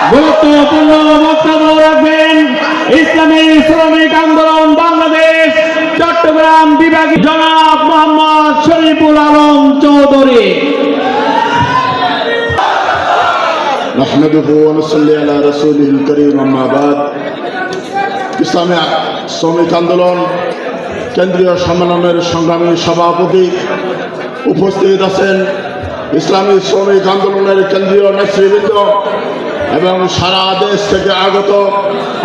গুরুত্বপূর্ণ বক্তব্য রাখবেন ইসলামী শ্রমিক আন্দোলন বাংলাদেশ চট্টগ্রাম বিভাগীয় জনাব মোহাম্মদ শরীফুল আলম চৌধুরী। নাহমাদুহু ওয়া নুসাল্লি আলা রাসূলিল কারীম, আম্মা বাদ। ইসলামী শ্রমিক আন্দোলন কেন্দ্রীয় সম্মেলনের সংগ্রামী সভাপতি উপস্থিত আছেন, ইসলামী শ্রমিক আন্দোলনের কেন্দ্রীয় নেতৃবৃন্দ এবং সারা দেশ থেকে আগত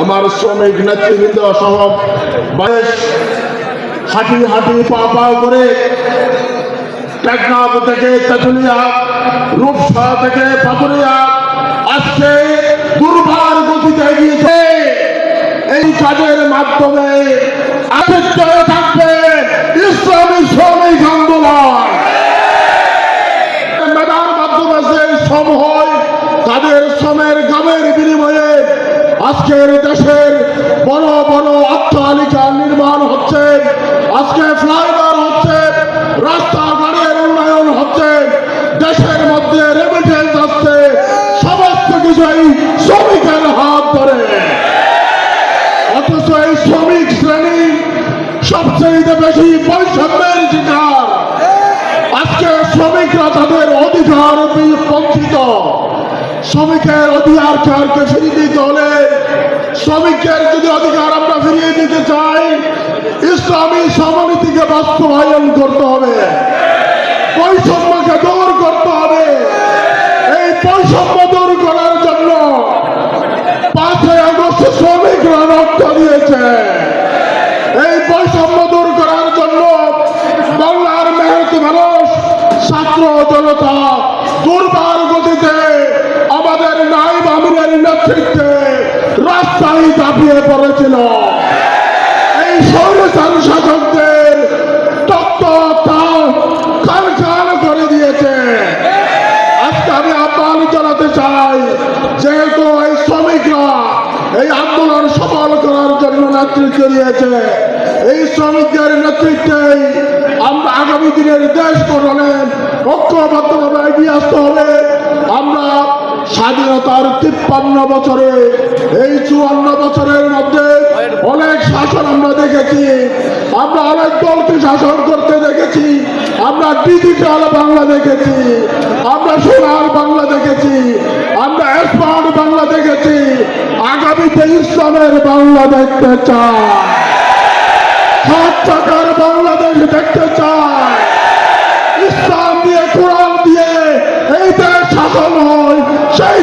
আমার শ্রমিক নেতৃবৃন্দ সহ বেশ হাঁটি হাঁটি পা পা করে টেকনাফ থেকে তেঁতুলিয়া, রূপসা থেকে পাথুরিয়া আজকে দুর্বার গতিতে এগিয়েছে। এই কাজের মাধ্যমে আবিষ্কার থাকবে ইসলামী শ্রমিক আন্দোলন। মেধার মাধ্যমে যে শ্রম হয়, তাদের শ্রমের গামের বিনিময়ে আজকের দেশের বড় বড় অট্টালিকা নির্মাণ হচ্ছে, আজকে ফ্লাইওভার হচ্ছে, রাস্তাঘাটের উন্নয়ন হচ্ছে, দেশের মধ্যে রেমিটেন্স আসছে, সমস্ত কিছুই শ্রমিকের হাত ধরে। অথচ এই শ্রমিক শ্রেণী সবচেয়ে বেশি বৈষম্যের শিকার। আজকে শ্রমিকরা তাদের অধিকার বঞ্চিত। শ্রমিকের অধিকারকে ফিরিয়ে দিতে হলে, শ্রমিকের যদি অধিকার আমরা ফিরিয়ে দিতে চাই, ইসলামী সমাজনীতিকে বাস্তবায়ন করতে হবে, বৈষম্যকে দূর করতে হবে। এই বৈষম্য দূর করার জন্য 5ই আগস্ট শ্রমিকরা রক্ত দিয়েছে। এই বৈষম্য দূর করার জন্য বাংলার মেহনতি মানুষ, ছাত্র জনতা দুর্বার গতিতে আমাদের নায়েব আমিরের নেতৃত্বে রাস্তায় ঝাঁপিয়ে পড়েছিল। এই স্বৈরাচারী শাসকদের তত্ত্ব কাল করে দিয়েছে। আজকে আমি আহ্বান জানাতে চাই, যেহেতু এই শ্রমিকরা এই আন্দোলন সফল করার জন্য নেতৃত্ব দিয়েছে, এই শ্রমিকদের নেতৃত্বে আমরা আগামী দিনের দেশ গঠনে ঐক্যবদ্ধভাবে এগিয়ে আসতে হবে। আমরা স্বাধীনতার 53 বছরে, এই 54 বছরের মধ্যে অনেক শাসন আমরা দেখেছি, আমরা অনেক দলকে শাসন করতে দেখেছি, আমরা ডিজিটাল বাংলা দেখেছি, আমরা সোনার বাংলা দেখেছি, আমরা স্মার্ট বাংলা দেখেছি। আগামীতে ইসলামের বাংলা দেখতে চাই, 7 টাকার বাংলাদেশ দেখতে চাই। ইসলাম দিয়ে, কোরআন দিয়ে এই দেশ শাসন হয়, সেই